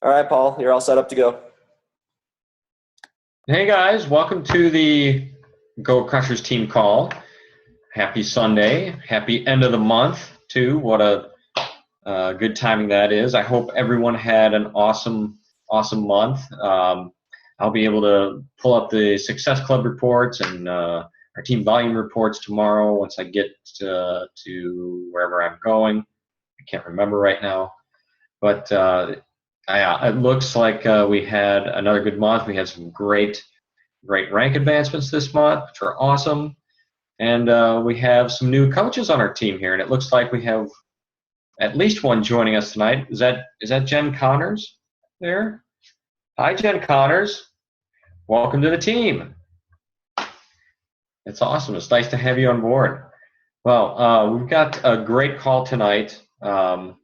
All right, Paul, you're all set up to go. Hey guys, welcome to the Go Crushers team call. Happy Sunday. Happy end of the month, too. What a good timing that is. I hope everyone had an awesome month. I'll be able to pull up the Success Club reports and our team volume reports tomorrow once I get to wherever I'm going. I can't remember right now. But it looks like we had another good month. We had some great rank advancements this month, which are awesome. And we have some new coaches on our team here, and it looks like we have at least one joining us tonight. Is that Jen Connors there? Hi, Jen Connors. Welcome to the team. It's awesome. It's nice to have you on board. Well, we've got a great call tonight. What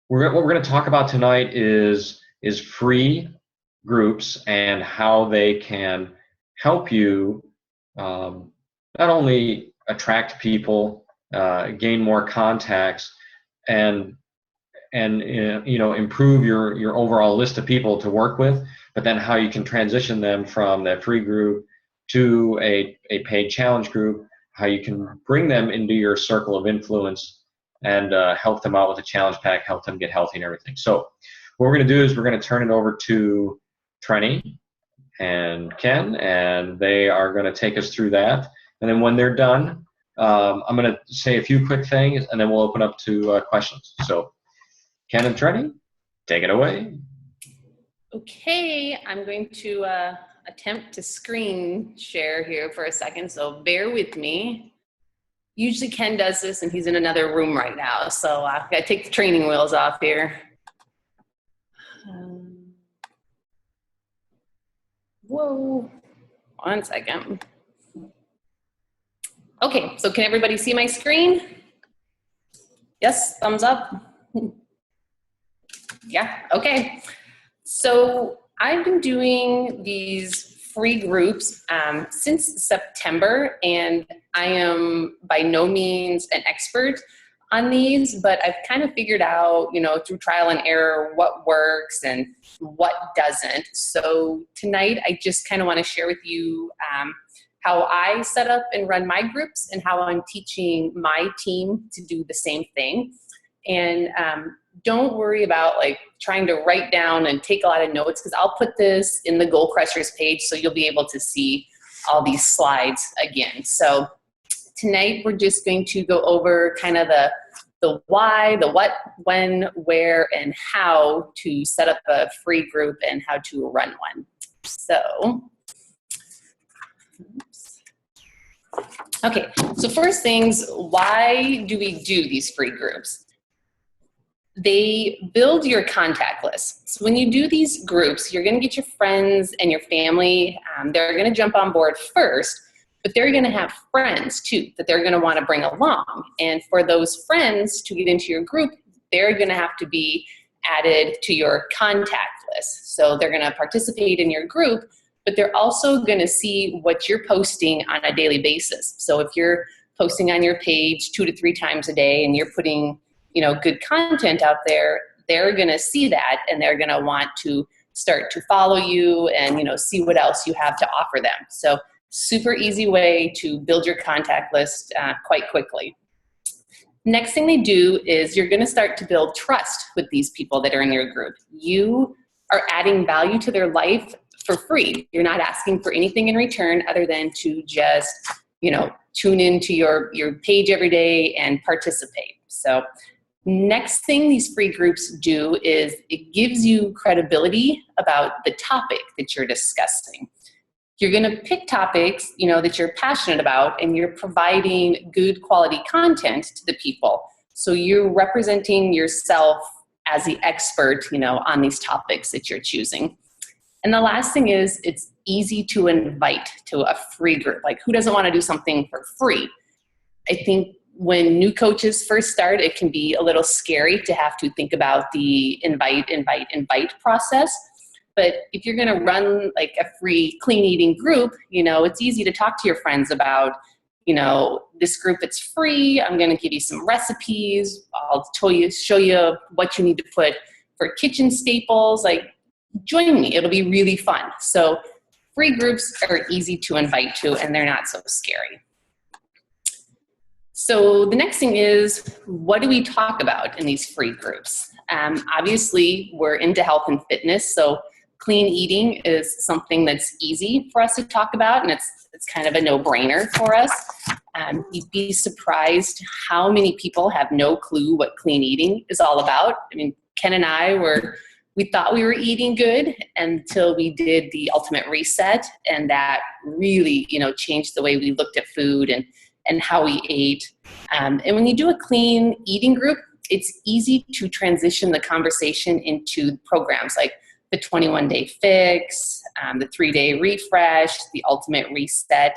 we're going to talk about tonight is free groups and how they can help you not only attract people, gain more contacts, and improve your overall list of people to work with, but then how you can transition them from that free group to a paid challenge group, how you can bring them into your circle of influence and help them out with a challenge pack, help them get healthy and everything. So what we're going to do is we're going to turn it over to Trenny and Ken, and they are going to take us through that. And then when they're done, I'm going to say a few quick things, and then we'll open up to questions. So Ken and Trenny, take it away. Okay, I'm going to attempt to screen share here for a second, so bear with me. Usually Ken does this, and he's in another room right now, so I've got to take the training wheels off here. Whoa, 1 second. Okay, so can everybody see my screen? Yes, thumbs up. Yeah, okay. So I've been doing these free groups since September, and I am by no means an expert on these, but I've kind of figured out, through trial and error, what works and what doesn't. So tonight, I just kind of want to share with you how I set up and run my groups and how I'm teaching my team to do the same thing. And don't worry about trying to write down and take a lot of notes, because I'll put this in the Goal Crushers page, so you'll be able to see all these slides again. So tonight we're just going to go over kind of the why, the what, when, where, and how to set up a free group and how to run one. So, okay, so first things, why do we do these free groups? They build your contact list. So when you do these groups, you're going to get your friends and your family. They're going to jump on board first, but they're going to have friends too that they're going to want to bring along. And for those friends to get into your group, they're going to have to be added to your contact list. So they're going to participate in your group, but they're also going to see what you're posting on a daily basis. So if you're posting on your page 2 to 3 times a day and you're putting good content out there, they're going to see that, and they're going to want to start to follow you and, see what else you have to offer them. So super easy way to build your contact list quite quickly. Next thing they do is you're going to start to build trust with these people that are in your group. You are adding value to their life for free. You're not asking for anything in return other than to just, tune into your page every day and participate. So next thing these free groups do is it gives you credibility about the topic that you're discussing. You're going to pick topics, that you're passionate about, and you're providing good quality content to the people. So you're representing yourself as the expert, on these topics that you're choosing. And the last thing is it's easy to invite to a free group. Who doesn't want to do something for free? I think when new coaches first start, it can be a little scary to have to think about the invite process. But if you're going to run a free clean eating group, it's easy to talk to your friends about, this group that's free. I'm going to give you some recipes. I'll show you what you need to put for kitchen staples, like join me. It'll be really fun. So free groups are easy to invite to, and they're not so scary. So the next thing is, what do we talk about in these free groups? Obviously, we're into health and fitness, so clean eating is something that's easy for us to talk about, and it's kind of a no-brainer for us. You'd be surprised how many people have no clue what clean eating is all about. I mean, Ken and I we thought we were eating good until we did the Ultimate Reset, and that really, changed the way we looked at food and how we ate. And when you do a clean eating group, it's easy to transition the conversation into programs like the 21-day fix, the 3-day refresh, the ultimate reset.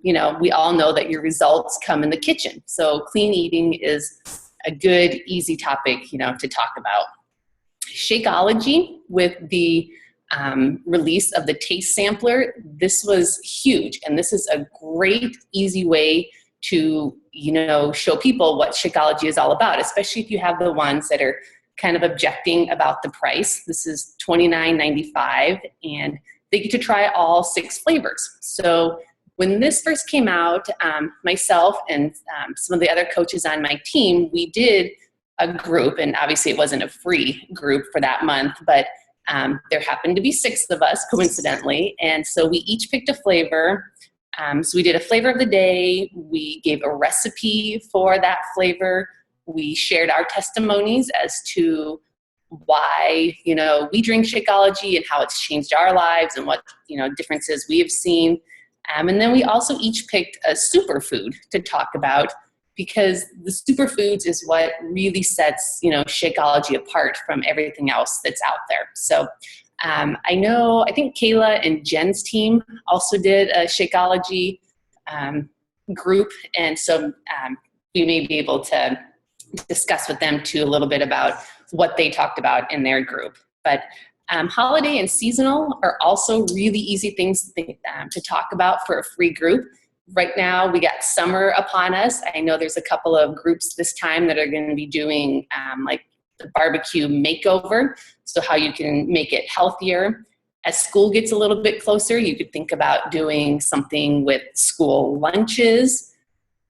We all know that your results come in the kitchen. So clean eating is a good, easy topic, to talk about. Shakeology, with the release of the taste sampler, this was huge. And this is a great, easy way to, show people what Shakeology is all about, especially if you have the ones that are kind of objecting about the price. This is $29.95, and they get to try all 6 flavors. So when this first came out, myself and some of the other coaches on my team, we did a group, and obviously it wasn't a free group for that month, but there happened to be 6 of us, coincidentally, and so we each picked a flavor. So we did a flavor of the day, we gave a recipe for that flavor, we shared our testimonies as to why, we drink Shakeology and how it's changed our lives and what, differences we have seen. And then we also each picked a superfood to talk about, because the superfoods is what really sets, Shakeology apart from everything else that's out there. So I think Kayla and Jen's team also did a Shakeology group, and so we may be able to discuss with them too a little bit about what they talked about in their group. But holiday and seasonal are also really easy things to talk about for a free group. Right now, we got summer upon us. I know there's a couple of groups this time that are going to be doing like the barbecue makeover, so how you can make it healthier. As school gets a little bit closer, you could think about doing something with school lunches.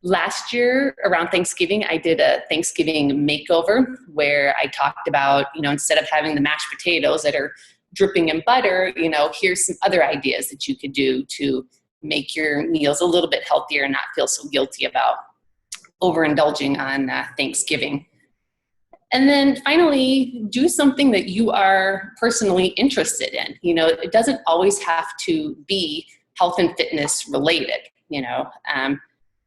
Last year, around Thanksgiving, I did a Thanksgiving makeover where I talked about, instead of having the mashed potatoes that are dripping in butter, here's some other ideas that you could do to make your meals a little bit healthier and not feel so guilty about overindulging on Thanksgiving. And then finally, do something that you are personally interested in. It doesn't always have to be health and fitness related.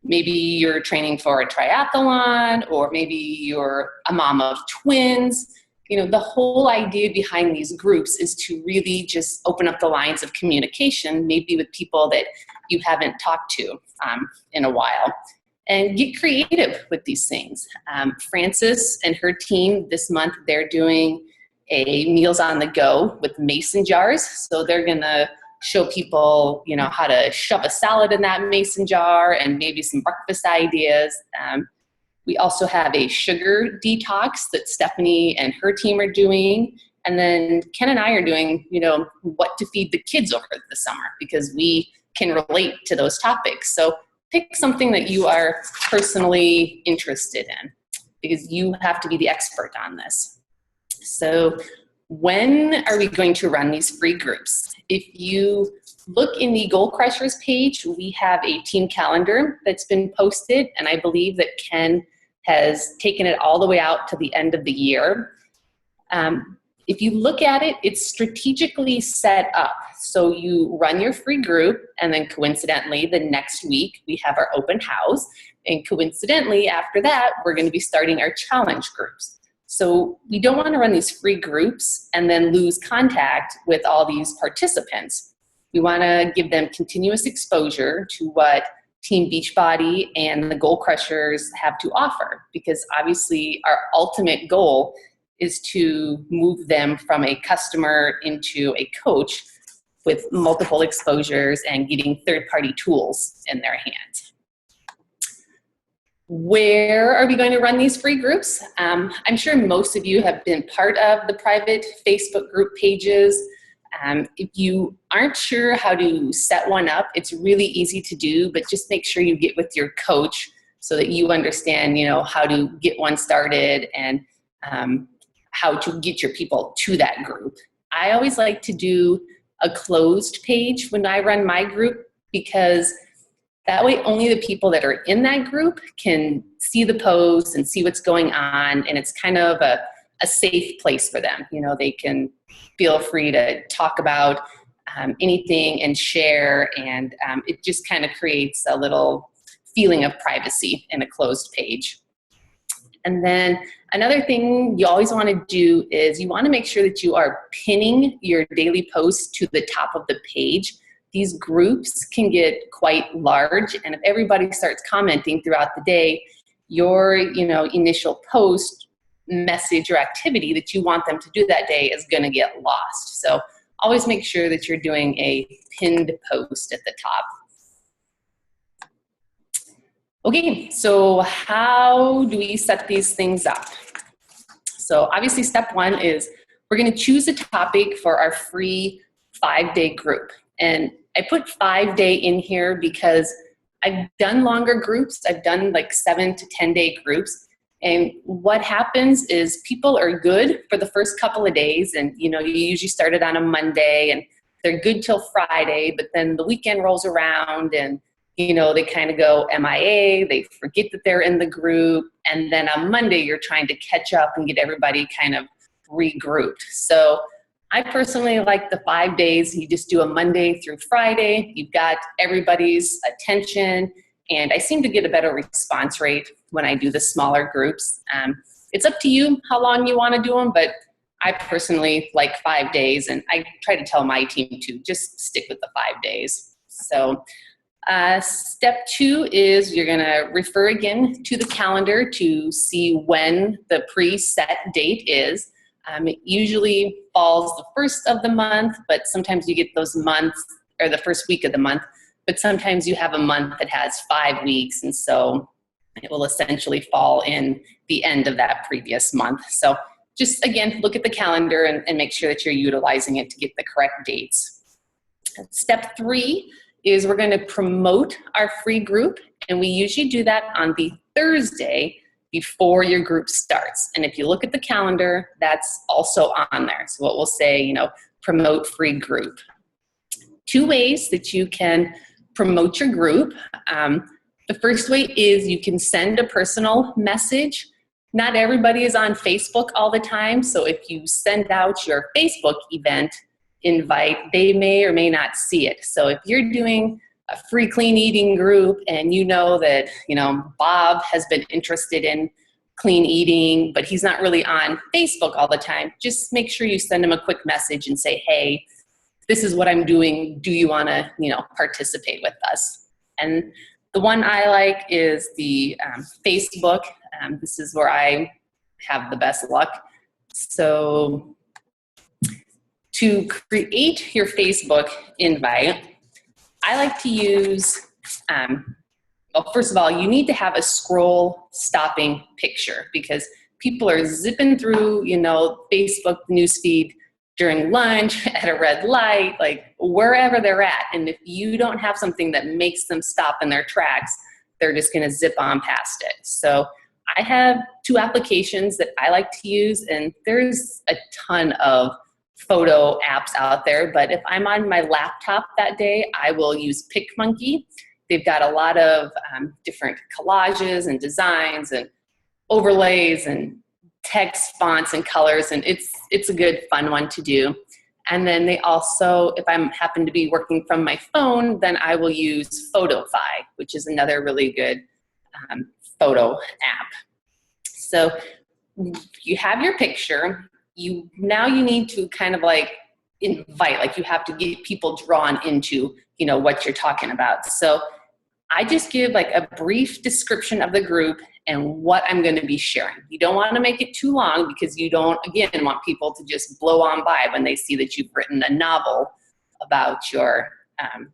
Maybe you're training for a triathlon, or maybe you're a mom of twins. The whole idea behind these groups is to really just open up the lines of communication, maybe with people that you haven't talked to in a while, and get creative with these things. Frances and her team this month, they're doing a Meals on the Go with mason jars. So they're going to show people, how to shove a salad in that mason jar and maybe some breakfast ideas. We also have a sugar detox that Stephanie and her team are doing. And then Ken and I are doing, what to feed the kids over the summer, because we can relate to those topics. So pick something that you are personally interested in, because you have to be the expert on this. So when are we going to run these free groups? If you look in the Goal Crushers page, we have a team calendar that's been posted, and I believe that Ken has taken it all the way out to the end of the year. If you look at it, it's strategically set up. So you run your free group, and then coincidentally, the next week we have our open house. And coincidentally, after that, we're going to be starting our challenge groups. So we don't want to run these free groups and then lose contact with all these participants. We want to give them continuous exposure to what Team Beachbody and the Goal Crushers have to offer, because obviously our ultimate goal is to move them from a customer into a coach with multiple exposures and getting third-party tools in their hands. Where are we going to run these free groups? I'm sure most of you have been part of the private Facebook group pages. If you aren't sure how to set one up, it's really easy to do, but just make sure you get with your coach so that you understand, how to get one started and how to get your people to that group. I always like to do a closed page when I run my group, because that way only the people that are in that group can see the posts and see what's going on, and it's kind of a safe place for them. They can feel free to talk about anything and share, and it just kind of creates a little feeling of privacy in a closed page. And then another thing you always want to do is you want to make sure that you are pinning your daily posts to the top of the page. These groups can get quite large, and if everybody starts commenting throughout the day, your initial post, message, or activity that you want them to do that day is going to get lost. So always make sure that you're doing a pinned post at the top. Okay, so how do we set these things up? So obviously step one is we're going to choose a topic for our free 5-day group. And I put 5-day in here because I've done longer groups. I've done like 7 to 10-day groups. And what happens is people are good for the first couple of days. And, you usually start it on a Monday and they're good till Friday, but then the weekend rolls around and, they kind of go MIA, they forget that they're in the group. And then on Monday, you're trying to catch up and get everybody kind of regrouped. So I personally like the 5 days. You just do a Monday through Friday. You've got everybody's attention, and I seem to get a better response rate when I do the smaller groups. It's up to you how long you want to do them, but I personally like 5 days, and I try to tell my team to just stick with the 5 days. So step 2 is you're going to refer again to the calendar to see when the preset date is. It usually falls the first of the month, but sometimes you get those months, or the first week of the month, but sometimes you have a month that has 5 weeks, and so it will essentially fall in the end of that previous month. So just, again, look at the calendar and make sure that you're utilizing it to get the correct dates. Step 3 is we're going to promote our free group, and we usually do that on the Thursday before your group starts. And if you look at the calendar, that's also on there. So what we'll say, promote free group. 2 ways that you can promote your group. The first way is you can send a personal message. Not everybody is on Facebook all the time, so if you send out your Facebook event invite, they may or may not see it. So if you're doing a free clean eating group and that, Bob has been interested in clean eating, but he's not really on Facebook all the time, just make sure you send him a quick message and say, hey, this is what I'm doing. Do you want to, participate with us? And the one I like is the Facebook. This is where I have the best luck. So to create your Facebook invite, I like to use, well, first of all, you need to have a scroll stopping picture, because people are zipping through, Facebook newsfeed during lunch, at a red light, like wherever they're at. And if you don't have something that makes them stop in their tracks, they're just going to zip on past it. So I have 2 applications that I like to use, and there's a ton of photo apps out there, but if I'm on my laptop that day, I will use PicMonkey. They've got a lot of different collages and designs and overlays and text fonts and colors, and it's a good fun one to do. And then they also, if I happen to be working from my phone, then I will use Photofy, which is another really good photo app. So you have your picture. Now you need to kind of like invite, like you have to get people drawn into, what you're talking about. So I just give like a brief description of the group and what I'm going to be sharing. You don't want to make it too long, because you don't, again, want people to just blow on by when they see that you've written a novel about your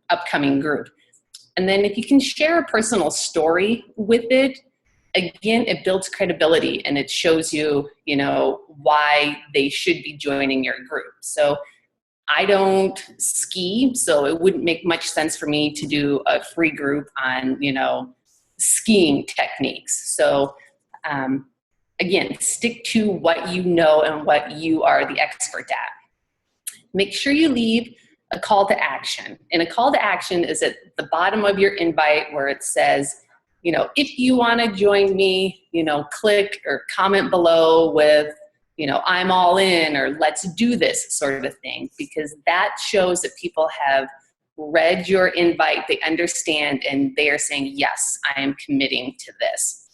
upcoming group. And then if you can share a personal story with it, again, it builds credibility and it shows you, why they should be joining your group. So I don't ski, so it wouldn't make much sense for me to do a free group on, skiing techniques. So again, stick to what you know and what you are the expert at. Make sure you leave a call to action. And a call to action is at the bottom of your invite where it says, if you want to join me, click or comment below with, I'm all in, or let's do this sort of thing, because that shows that people have read your invite, they understand, and they are saying, yes, I am committing to this.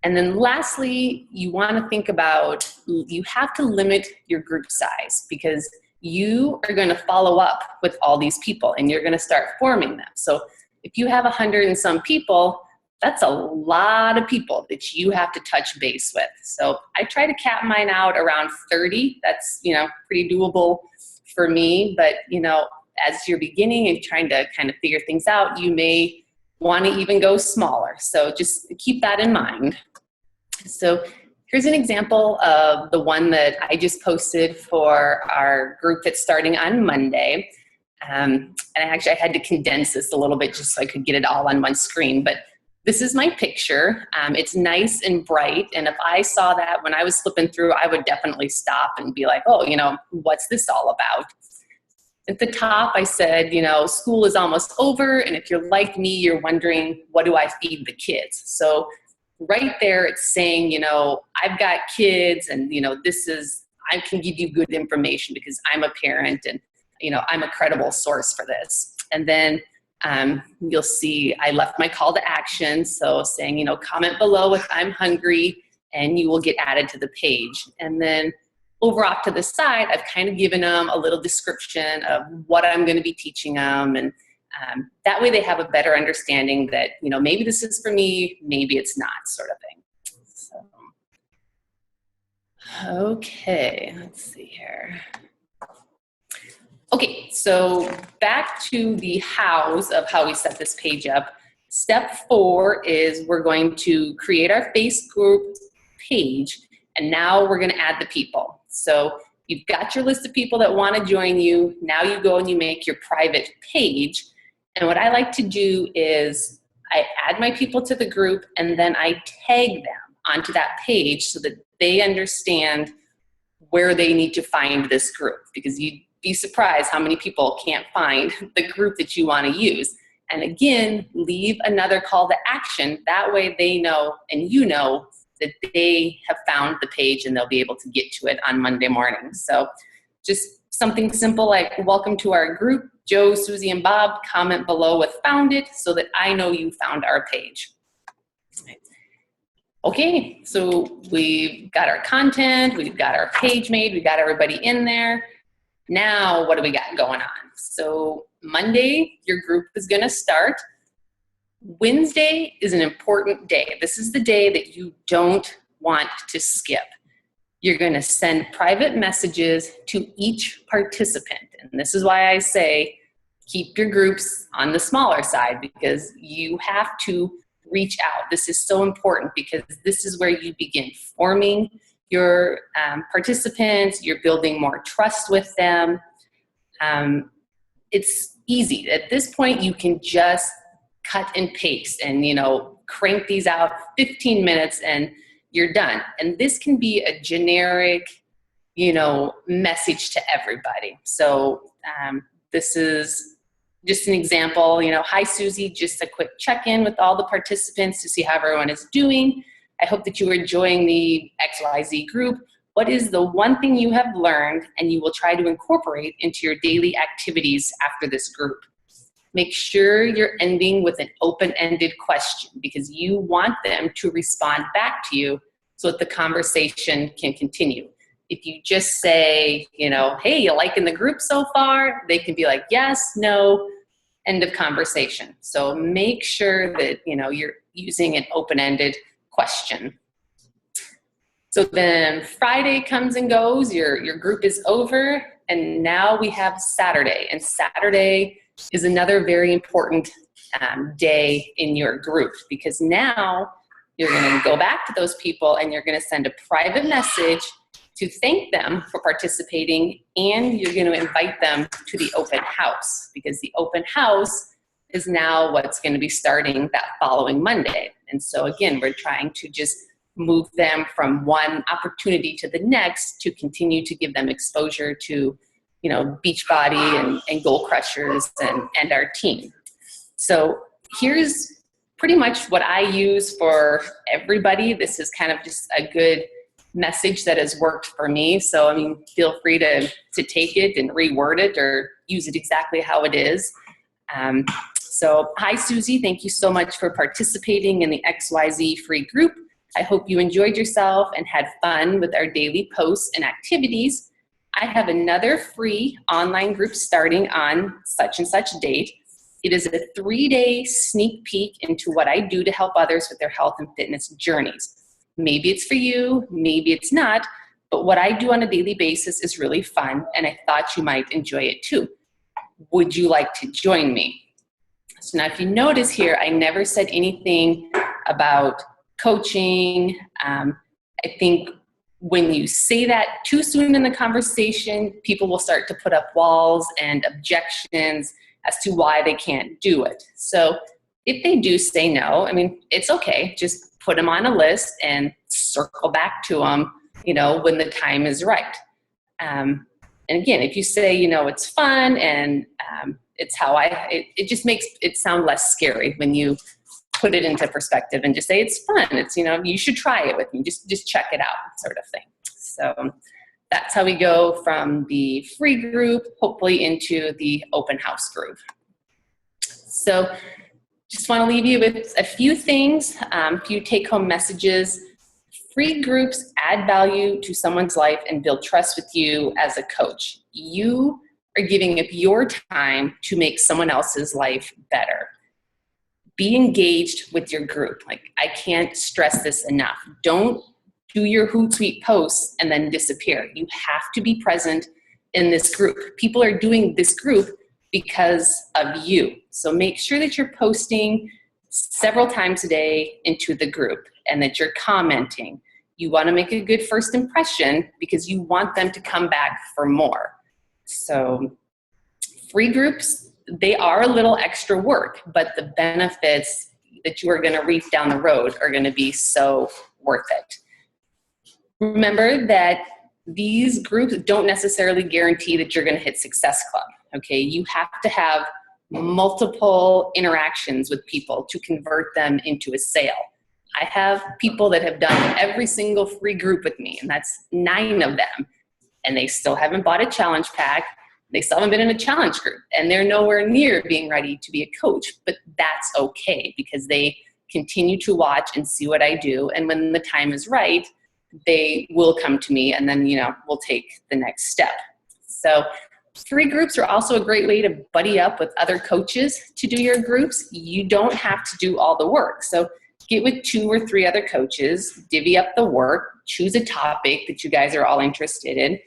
And then lastly, you want to think about, you have to limit your group size, because you are going to follow up with all these people and you're going to start forming them. So if you have 100 and some people, that's a lot of people that you have to touch base with. So I try to cap mine out around 30. That's, pretty doable for me. But, as you're beginning and trying to kind of figure things out, you may want to even go smaller. So just keep that in mind. So here's an example of the one that I just posted for our group that's starting on Monday. And I had to condense this a little bit just so I could get it all on one screen. But this is my picture. It's nice and bright. And if I saw that when I was flipping through, I would definitely stop and be like, oh, what's this all about? At the top, I said, school is almost over. And if you're like me, you're wondering, what do I feed the kids? So right there, it's saying, I've got kids and, I can give you good information because I'm a parent and, I'm a credible source for this. And then you'll see I left my call to action. So saying, comment below if I'm hungry and you will get added to the page. And then over off to the side, I've kind of given them a little description of what I'm going to be teaching them. And that way they have a better understanding that, maybe this is for me, maybe it's not, sort of thing. So, okay, let's see here. Okay, so back to the hows of how we set this page up. Step 4 is we're going to create our Facebook page, and now we're going to add the people. So you've got your list of people that want to join you. Now you go and you make your private page. And what I like to do is I add my people to the group and then I tag them onto that page so that they understand where they need to find this group, because you'd be surprised how many people can't find the group that you want to use. And again, leave another call to action. That way they know and you know that they have found the page and they'll be able to get to it on Monday morning. So just something simple like, welcome to our group. Joe, Susie, and Bob, comment below with found it so that I know you found our page. Okay, so we've got our content, we've got our page made, we've got everybody in there. Now, what do we got going on? So Monday, your group is gonna start. Wednesday is an important day. This is the day that you don't want to skip. You're going to send private messages to each participant. And this is why I say keep your groups on the smaller side, because you have to reach out. This is so important because this is where you begin forming your participants. You're building more trust with them. It's easy. At this point, you can just cut and paste and, crank these out 15 minutes and you're done. And this can be a generic, message to everybody. So this is just an example, hi, Susie, just a quick check-in with all the participants to see how everyone is doing. I hope that you are enjoying the XYZ group. What is the one thing you have learned and you will try to incorporate into your daily activities after this group? Make sure you're ending with an open-ended question because you want them to respond back to you so that the conversation can continue. If you just say, hey, you liking the group so far? They can be like, yes, no, end of conversation. So make sure that, you're using an open-ended question. So then Friday comes and goes, your group is over, and now we have Saturday. And Saturday is another very important day in your group because now You're going to go back to those people and you're going to send a private message to thank them for participating, and you're going to invite them to the open house, because the open house is now what's going to be starting that following Monday. And so again, we're trying to just move them from one opportunity to the next to continue to give them exposure to, you know, Beachbody and Goal Crushers and our team. So here's pretty much what I use for everybody. This is kind of just a good message that has worked for me. So, I mean, feel free to take it and reword it or use it exactly how it is. So, hi, Susie. Thank you so much for participating in the XYZ free group. I hope you enjoyed yourself and had fun with our daily posts and activities. I have another free online group starting on such and such date. It is a 3-day sneak peek into what I do to help others with their health and fitness journeys. Maybe it's for you, maybe it's not, but what I do on a daily basis is really fun, and I thought you might enjoy it too. Would you like to join me? So now if you notice here, I never said anything about coaching. I think when you say that too soon in the conversation, people will start to put up walls and objections as to why they can't do it. So if they do say no, I mean, it's okay. Just put them on a list and circle back to them, you know, when the time is right. And again, if you say, you know, it's fun and it's how it just makes it sound less scary when you put it into perspective and just say it's fun. It's, you know, you should try it with me. Just check it out, sort of thing. So that's how we go from the free group, hopefully, into the open house group. So just want to leave you with a few things, a few take-home messages. Free groups add value to someone's life and build trust with you as a coach. You are giving up your time to make someone else's life better. Be engaged with your group. Like, I can't stress this enough. Don't do your Hootsuite posts and then disappear. You have to be present in this group. People are doing this group because of you. So make sure that you're posting several times a day into the group and that you're commenting. You want to make a good first impression because you want them to come back for more. So free groups, they are a little extra work, but the benefits that you are going to reap down the road are going to be so worth it. Remember that these groups don't necessarily guarantee that you're going to hit Success Club. Okay, you have to have multiple interactions with people to convert them into a sale. I have people that have done every single free group with me, and that's 9 of them, and they still haven't bought a challenge pack. They still haven't been in a challenge group, and they're nowhere near being ready to be a coach, but that's okay because they continue to watch and see what I do, and when the time is right, they will come to me, and then, you know, we'll take the next step. So free groups are also a great way to buddy up with other coaches to do your groups. You don't have to do all the work. So get with 2 or 3 other coaches, divvy up the work, choose a topic that you guys are all interested in,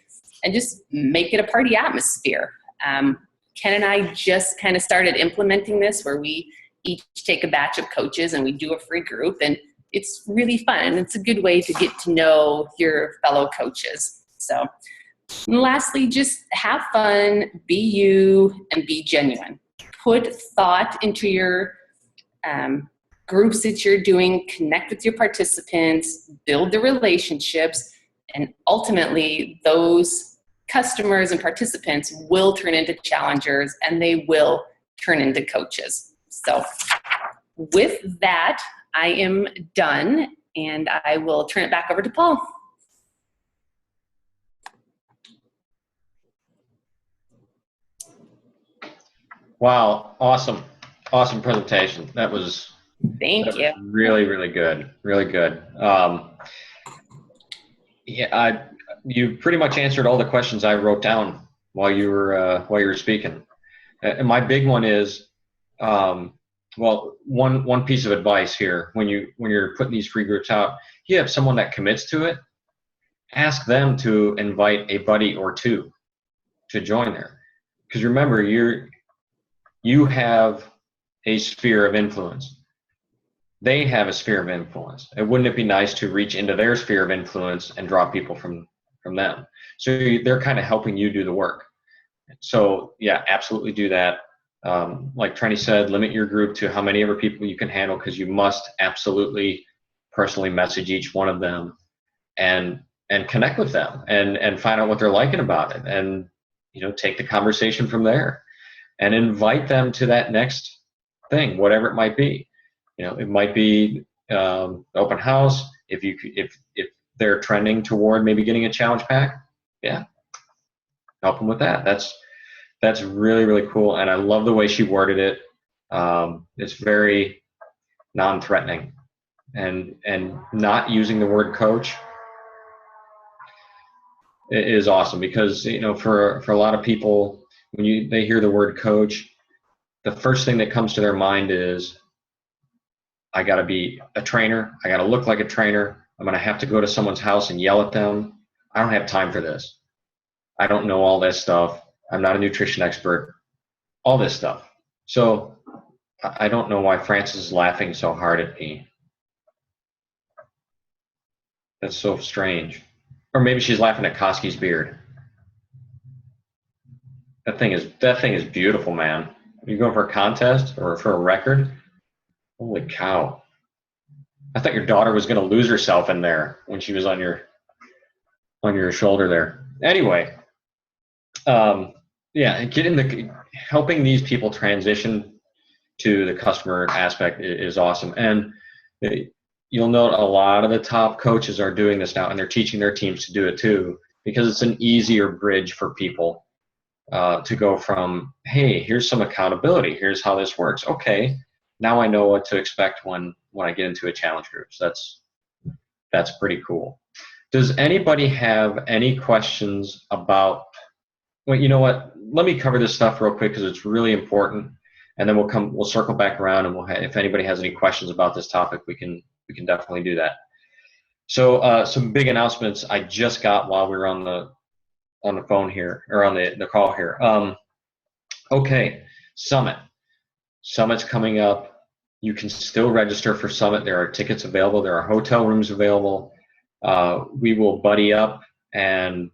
and just make it a party atmosphere. Ken and I just kind of started implementing this where we each take a batch of coaches and we do a free group, and it's really fun. It's a good way to get to know your fellow coaches. So, and lastly, just have fun, be you, and be genuine. Put thought into your groups that you're doing, connect with your participants, build the relationships, and ultimately those customers and participants will turn into challengers and they will turn into coaches. So with that, I am done, and I will turn it back over to Paul. Wow, awesome presentation. That was Thank you. Really, really good, really good. You pretty much answered all the questions I wrote down while you were speaking. And my big one is, well, one piece of advice here: when you're putting these free groups out, you have someone that commits to it. Ask them to invite a buddy or 2 to join there, because remember, you have a sphere of influence. they have a sphere of influence. And wouldn't it be nice to reach into their sphere of influence and draw people from them? So they're kind of helping you do the work. So yeah, absolutely do that. Like Trenny said, limit your group to how many ever people you can handle, because you must absolutely personally message each one of them and connect with them and find out what they're liking about it, and take the conversation from there and invite them to that next thing, whatever it might be. It might be open house. If they're trending toward maybe getting a challenge pack, yeah, help them with that. That's really, really cool, and I love the way she worded it. It's very non-threatening, and not using the word coach is awesome, because for a lot of people, when they hear the word coach, the first thing that comes to their mind is, I got to be a trainer. I got to look like a trainer. I'm going to have to go to someone's house and yell at them. I don't have time for this. I don't know all this stuff. I'm not a nutrition expert. All this stuff. So I don't know why Frances is laughing so hard at me. That's so strange. Or maybe she's laughing at Koski's beard. That thing is beautiful, man. Are you going for a contest or for a record? Holy cow. I thought your daughter was going to lose herself in there when she was on your shoulder there. Anyway, yeah, helping these people transition to the customer aspect is awesome. And you'll note a lot of the top coaches are doing this now, and they're teaching their teams to do it too, because it's an easier bridge for people to go from, hey, here's some accountability. Here's how this works. Okay, now I know what to expect when I get into a challenge group. So that's pretty cool. Does anybody have any questions about, well, you know what? Let me cover this stuff real quick because it's really important, and then we'll circle back around, and if anybody has any questions about this topic, we can definitely do that. So some big announcements I just got while we were on the phone here, or on the call here. Okay, Summit's coming up. You can still register for Summit. There are tickets available. There are hotel rooms available. We will buddy up, and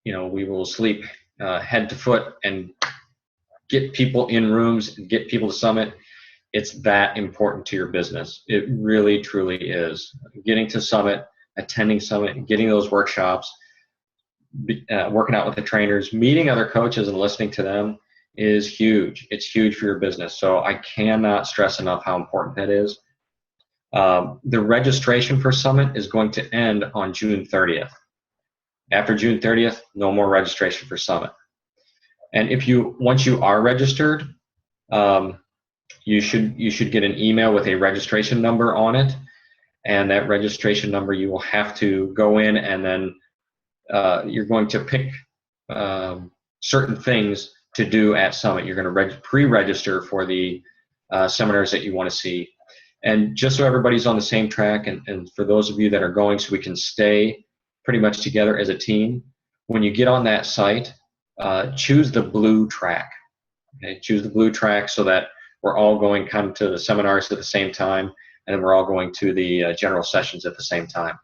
we will sleep head to foot and get people in rooms and get people to Summit. It's that important to your business. It really, truly is. Getting to Summit, attending Summit, getting those workshops, working out with the trainers, meeting other coaches and listening to them is huge. It's huge for your business. So I cannot stress enough how important that is. The registration for Summit is going to end on June 30th. After June 30th, no more registration for Summit. And once you are registered, you should get an email with a registration number on it, and that registration number, you will have to go in, and then you're going to pick certain things to do at Summit. You're going to pre-register for the seminars that you want to see. And just so everybody's on the same track, and for those of you that are going, so we can stay pretty much together as a team, when you get on that site, choose the blue track. Okay? Choose the blue track so that we're all going kind of to the seminars at the same time, and then we're all going to the general sessions at the same time.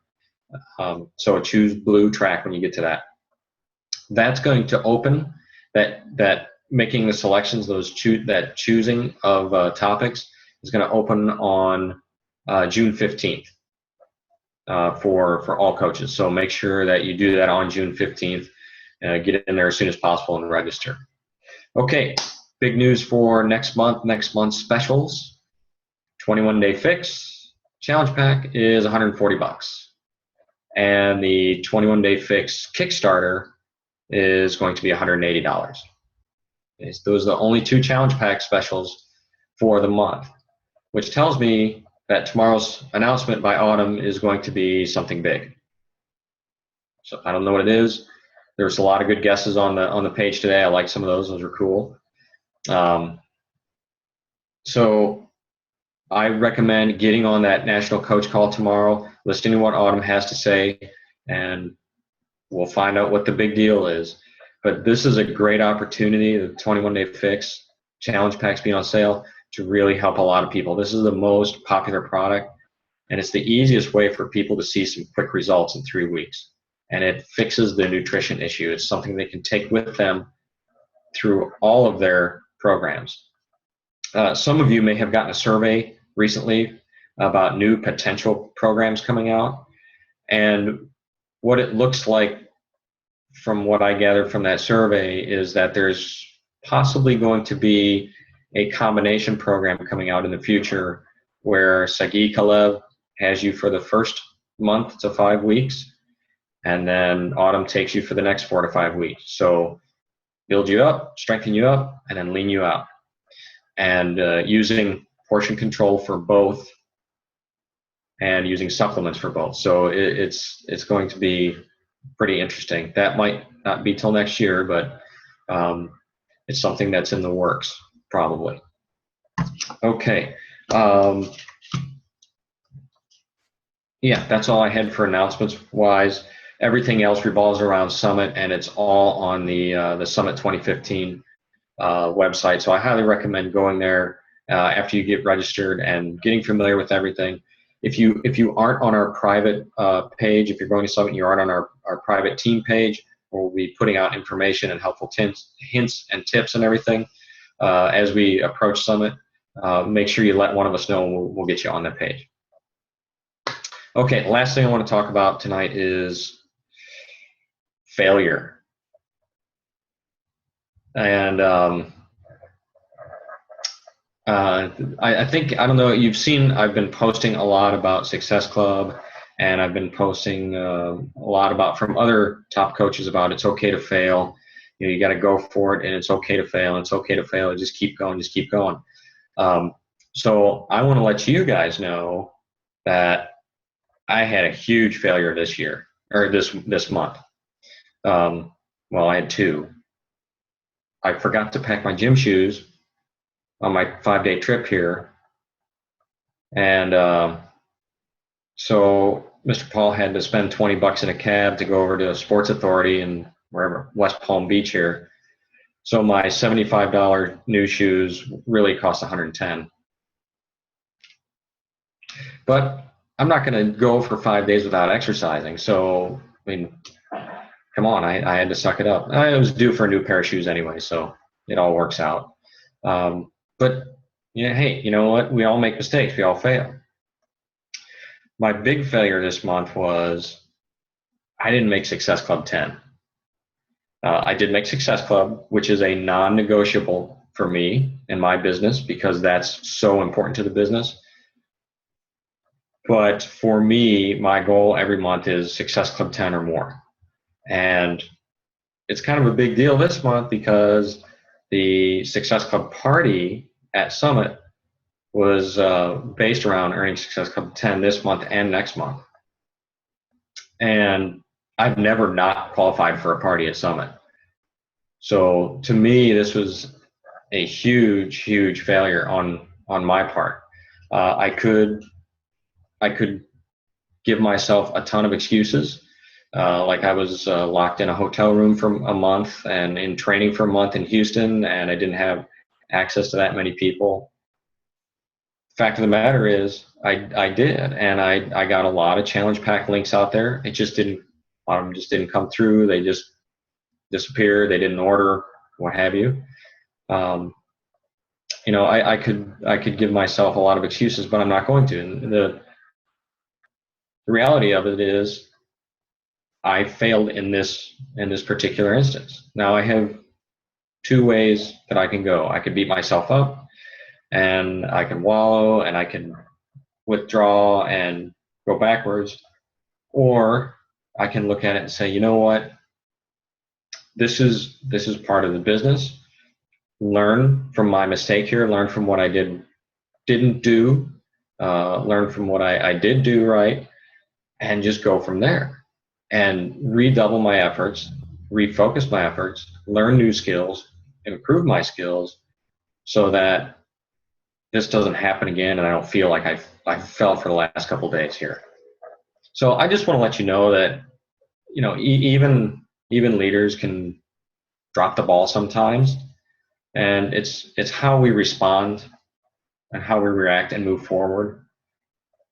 So choose blue track when you get to that. That's going to open that making the selections, that choosing of topics is going to open on June 15th for all coaches. So make sure that you do that on June 15th. Get in there as soon as possible and register. Okay, big news for next month. Next month's specials: 21-day fix challenge pack is $140, and the 21-day fix Kickstarter is going to be $180. Okay, so those are the only two challenge pack specials for the month, which tells me that tomorrow's announcement by Autumn is going to be something big. So I don't know what it is. There's a lot of good guesses on the page today. I like some of those. Those are cool. So I recommend getting on that national coach call tomorrow, listening to what Autumn has to say, and we'll find out what the big deal is. But this is a great opportunity. The 21-day fix challenge packs being on sale. to really help a lot of people. This is the most popular product, and it's the easiest way for people to see some quick results in 3 weeks. And it fixes the nutrition issue. It's something they can take with them through all of their programs. Some of you may have gotten a survey recently about new potential programs coming out. And what it looks like from what I gathered from that survey is that there's possibly going to be a combination program coming out in the future where Sagi Kalev has you for the first month to 5 weeks, and then Autumn takes you for the next 4 to 5 weeks. So build you up, strengthen you up, and then lean you out. And using portion control for both and using supplements for both. So it's going to be pretty interesting. That might not be till next year, but it's something that's in the works, probably. Okay. Yeah, that's all I had for announcements-wise. Everything else revolves around Summit, and it's all on the Summit 2015 website. So I highly recommend going there after you get registered and getting familiar with everything. If you aren't on our private page, if you're going to Summit and you aren't on our private team page, we'll be putting out information and helpful hints and tips and everything as we approach Summit. Make sure you let one of us know, and we'll get you on that page. Okay, last thing I want to talk about tonight is failure. And I think, I don't know, you've seen, I've been posting a lot about Success Club, and I've been posting a lot about from other top coaches about it's okay to fail. You know, you got to go for it, and it's okay to fail. And it's okay to fail. And just keep going. Just keep going. So I want to let you guys know that I had a huge failure this year, or this month. Well, I had 2. I forgot to pack my gym shoes on my 5-day trip here. And so Mr. Paul had to spend $20 in a cab to go over to Sports Authority in wherever, West Palm Beach here. So my $75 new shoes really cost $110. But I'm not going to go for 5 days without exercising. So, I mean, come on, I had to suck it up. I was due for a new pair of shoes anyway, so it all works out. But, yeah, hey, you know what? We all make mistakes. We all fail. My big failure this month was I didn't make Success Club 10. I did make Success Club, which is a non-negotiable for me in my business because that's so important to the business. But for me, my goal every month is Success Club 10 or more. And it's kind of a big deal this month because the Success Club party at Summit was based around earning Success Club 10 this month and next month. And I've never not qualified for a party at Summit. So to me, this was a huge, huge failure on my part. I could give myself a ton of excuses. Like I was locked in a hotel room for a month and in training for a month in Houston, and I didn't have access to that many people. Fact of the matter is, I did, and I got a lot of challenge pack links out there. It just didn't come through. They just disappeared. They didn't order, what have you. You know, I could give myself a lot of excuses, but I'm not going to. And the reality of it is, I failed in this particular instance. Now I have 2 ways that I can go. I could beat myself up, and I can wallow, and I can withdraw and go backwards, or I can look at it and say, you know what, this is part of the business. Learn from my mistake here. Learn from what I didn't do. Learn from what I did do right, and just go from there. And redouble my efforts, refocus my efforts, learn new skills, improve my skills, so that this doesn't happen again, and I don't feel like I fell for the last couple of days here. So I just want to let you know that, you know, even leaders can drop the ball sometimes, and it's how we respond and how we react and move forward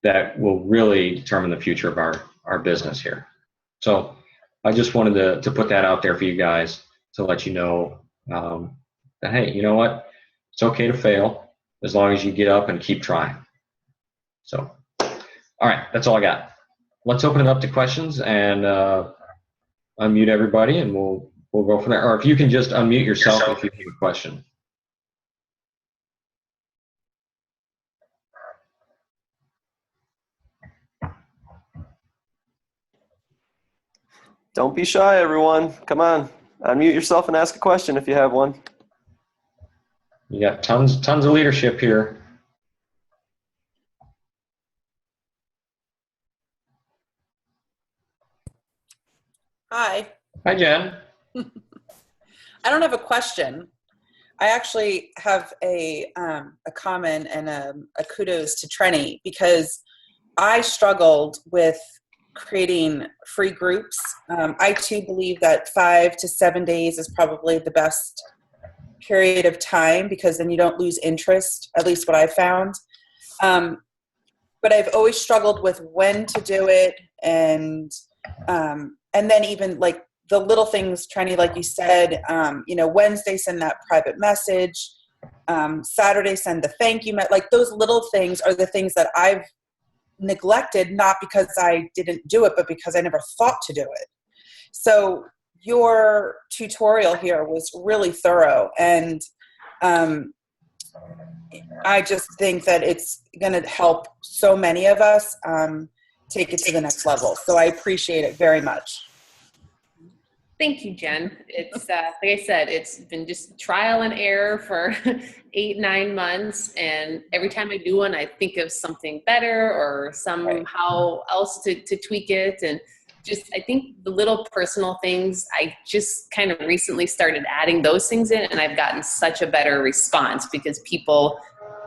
that will really determine the future of our business here. So I just wanted to put that out there for you guys to let you know that, hey, you know what? It's okay to fail as long as you get up and keep trying. So, all right, that's all I got. Let's open it up to questions and unmute everybody, and we'll go from there. Or if you can just unmute yourself if you have a question. Don't be shy, everyone. Come on. Unmute yourself and ask a question if you have one. You got tons of leadership here. Hi. Hi, Jen. I don't have a question. I actually have a comment and a kudos to Trenny, because I struggled with creating free groups. I too believe that 5 to 7 days is probably the best period of time, because then you don't lose interest, at least what I found. But I've always struggled with when to do it, and then even like the little things, Trenny, like you said, Wednesday send that private message, Saturday send the thank you, like those little things are the things that I've neglected, not because I didn't do it, but because I never thought to do it. So your tutorial here was really thorough, and I just think that it's going to help so many of us take it to the next level. So I appreciate it very much. Thank you, Jen. It's like I said, it's been just trial and error for 8-9 months, and every time I do one, I think of something better or somehow else to tweak it. And just, I think the little personal things, I just kind of recently started adding those things in, and I've gotten such a better response because people,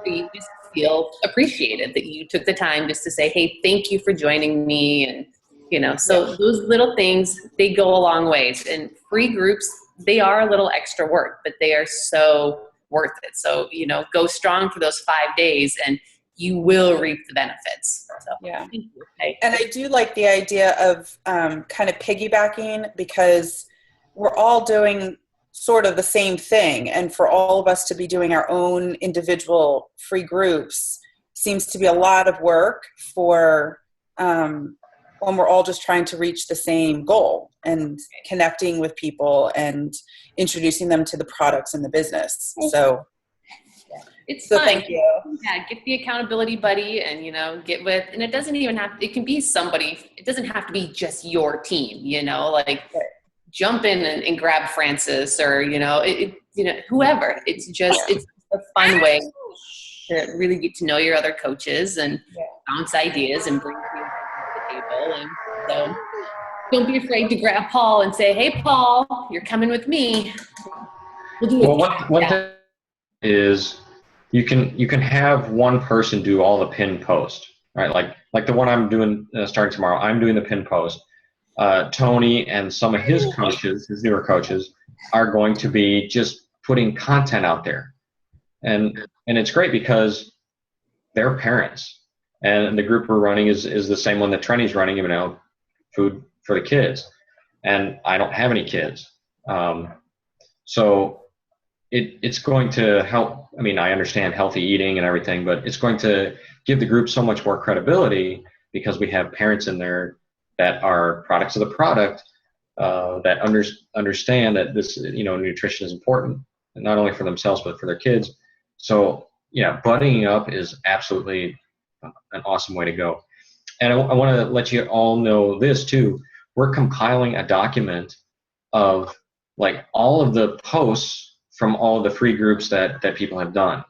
you just feel appreciated that you took the time just to say, hey, thank you for joining me. And so those little things, they go a long ways. And free groups, they are a little extra work, but they are so worth it. So, go strong for those 5 days and you will reap the benefits. So, yeah. Thank you. Okay. And I do like the idea of kind of piggybacking, because we're all doing sort of the same thing. And for all of us to be doing our own individual free groups seems to be a lot of work for when we're all just trying to reach the same goal and connecting with people and introducing them to the products and the business. So it's so fun. Thank you. Yeah, get the accountability buddy and, get with, and it doesn't even have, it can be somebody, it doesn't have to be just your team, jump in and grab Francis or, whoever. It's just, it's a fun way to really get to know your other coaches and bounce ideas and bring things to the table. And so don't be afraid to grab Paul and say, hey, Paul, you're coming with me. We'll do it. Well, one thing is you can have one person do all the pin post, right? Like the one I'm doing starting tomorrow. I'm doing the pin post. Tony and some of his coaches, his newer coaches, are going to be just putting content out there, and it's great because they're parents, and the group we're running is the same one that Trenny's running. Food for the kids, and I don't have any kids, so it's going to help. I mean, I understand healthy eating and everything, but it's going to give the group so much more credibility because we have parents in there that are products of the product, that understand that this, nutrition is important, not only for themselves but for their kids. So yeah, buddying up is absolutely an awesome way to go. And I want to let you all know this too. We're compiling a document of like all of the posts from all of the free groups that people have done.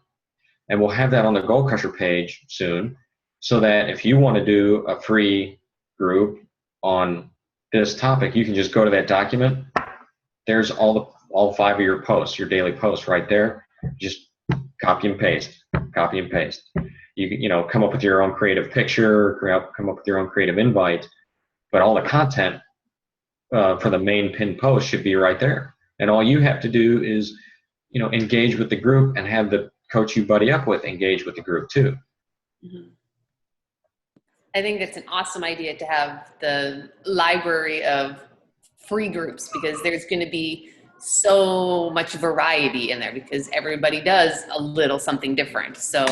And we'll have that on the Goal Crusher page soon, so that if you want to do a free group on this topic, you can just go to that document. There's all 5 of your posts, your daily posts right there. Just copy and paste. You come up with your own creative picture, come up with your own creative invite, but all the content for the main pin post should be right there. And all you have to do is, engage with the group and have the coach you buddy up with engage with the group too. I think it's an awesome idea to have the library of free groups, because there's going to be so much variety in there because everybody does a little something different. So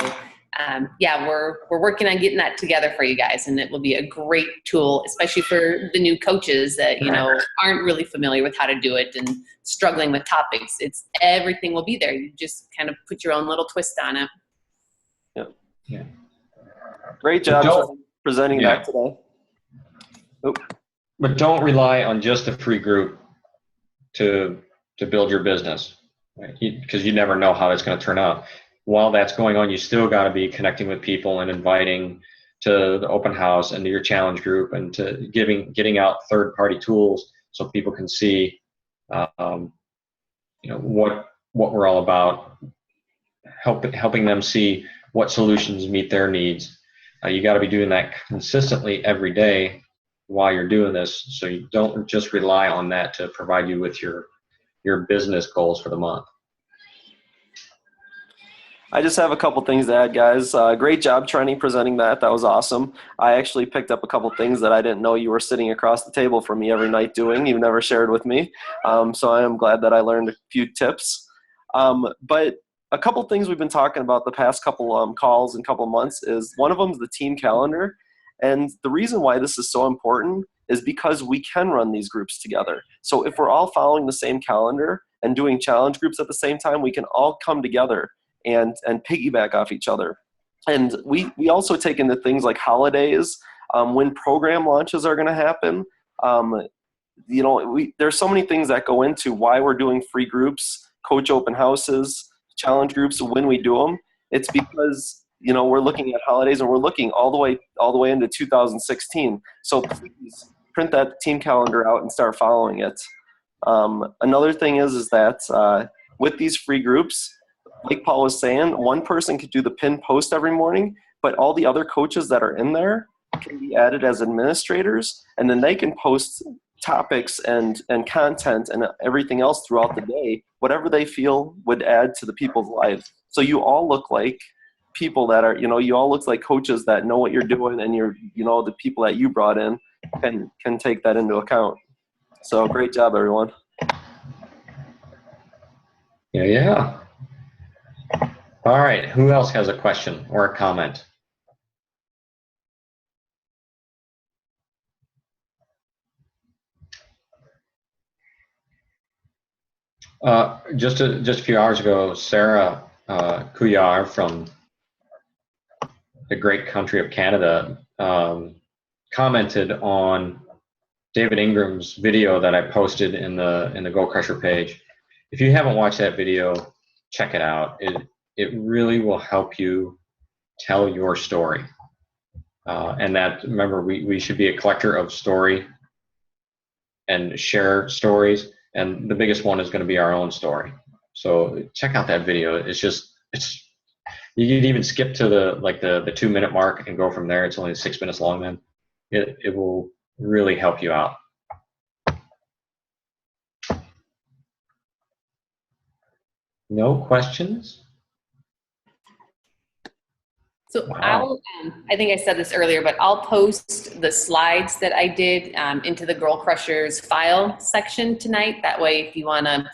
yeah, we're working on getting that together for you guys, and it will be a great tool, especially for the new coaches that, you know, aren't really familiar with how to do it and struggling with topics. It's everything will be there. You just kind of put your own little twist on it. Yep. Yeah. Great job presenting that today. But don't rely on just a free group to build your business, right? Because you never know how it's going to turn out. While that's going on, you still got to be connecting with people and inviting to the open house and to your challenge group, and to getting out third-party tools so people can see, you know, what we're all about, helping them see what solutions meet their needs. You got to be doing that consistently every day while you're doing this, so you don't just rely on that to provide you with your business goals for the month. I just have a couple things to add, guys. Great job, Trenny, presenting that. That was awesome. I actually picked up a couple things that I didn't know you were sitting across the table from me every night doing. You've never shared with me. So I am glad that I learned a few tips. But a couple things we've been talking about the past couple calls and couple months is one of them is the team calendar. And the reason why this is so important is because we can run these groups together. So if we're all following the same calendar and doing challenge groups at the same time, we can all come together and piggyback off each other. And we also take into things like holidays, when program launches are going to happen. You know, there's so many things that go into why we're doing free groups, coach open houses, challenge groups when we do them. It's because, you know, we're looking at holidays and we're looking all the way into 2016. So please print that team calendar out and start following it. Another thing is that with these free groups, like Paul was saying, one person could do the pin post every morning, but all the other coaches that are in there can be added as administrators, and then they can post topics and content and everything else throughout the day, whatever they feel would add to the people's lives. So you all look like people that are, you know, you all look like coaches that know what you're doing, and you're, you know, the people that you brought in can take that into account. So great job, everyone. Yeah. All right, who else has a question or a comment? Just a few hours ago, Sarah Couillard from the great country of Canada commented on David Ingram's video that I posted in the Go Crusher page. If you haven't watched that video, check it out. It really will help you tell your story. And that, remember, we should be a collector of story and share stories. And the biggest one is going to be our own story. So check out that video. You can even skip to the 2-minute mark and go from there. It's only 6 minutes long then. It will really help you out. No questions? So Wow. I think I said this earlier, but I'll post the slides that I did into the Girl Crushers file section tonight. That way, if you want to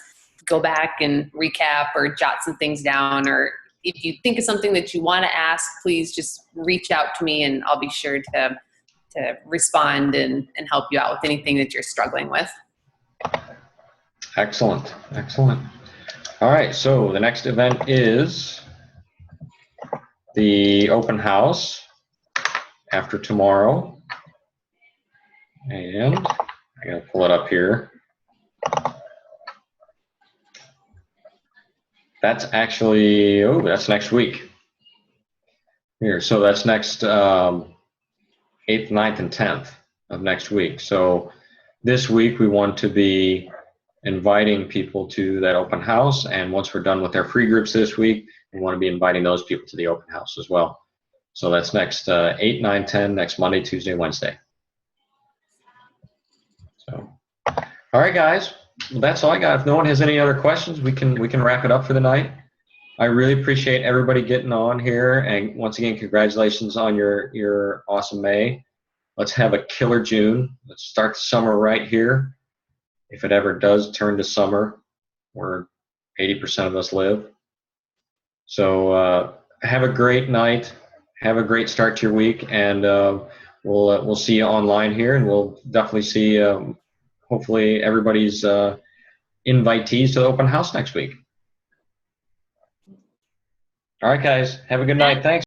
go back and recap or jot some things down, or if you think of something that you want to ask, please just reach out to me and I'll be sure to respond and help you out with anything that you're struggling with. Excellent. All right, so the next event is the open house after tomorrow. And I gotta pull it up here. That's actually, that's next week. Here, so that's next 8th, 9th, and 10th of next week. So this week we want to be inviting people to that open house, and once we're done with our free groups this week, we want to be inviting those people to the open house as well. So that's next 8, 9, 10, next Monday, Tuesday, Wednesday. So, all right, guys. Well, that's all I got. If no one has any other questions, we can wrap it up for the night. I really appreciate everybody getting on here. And once again, congratulations on your awesome May. Let's have a killer June. Let's start the summer right here. If it ever does turn to summer, where 80% of us live. So have a great night. Have a great start to your week, and we'll see you online here, and we'll definitely see hopefully everybody's invitees to the open house next week. All right, guys. Have a good night. Thanks.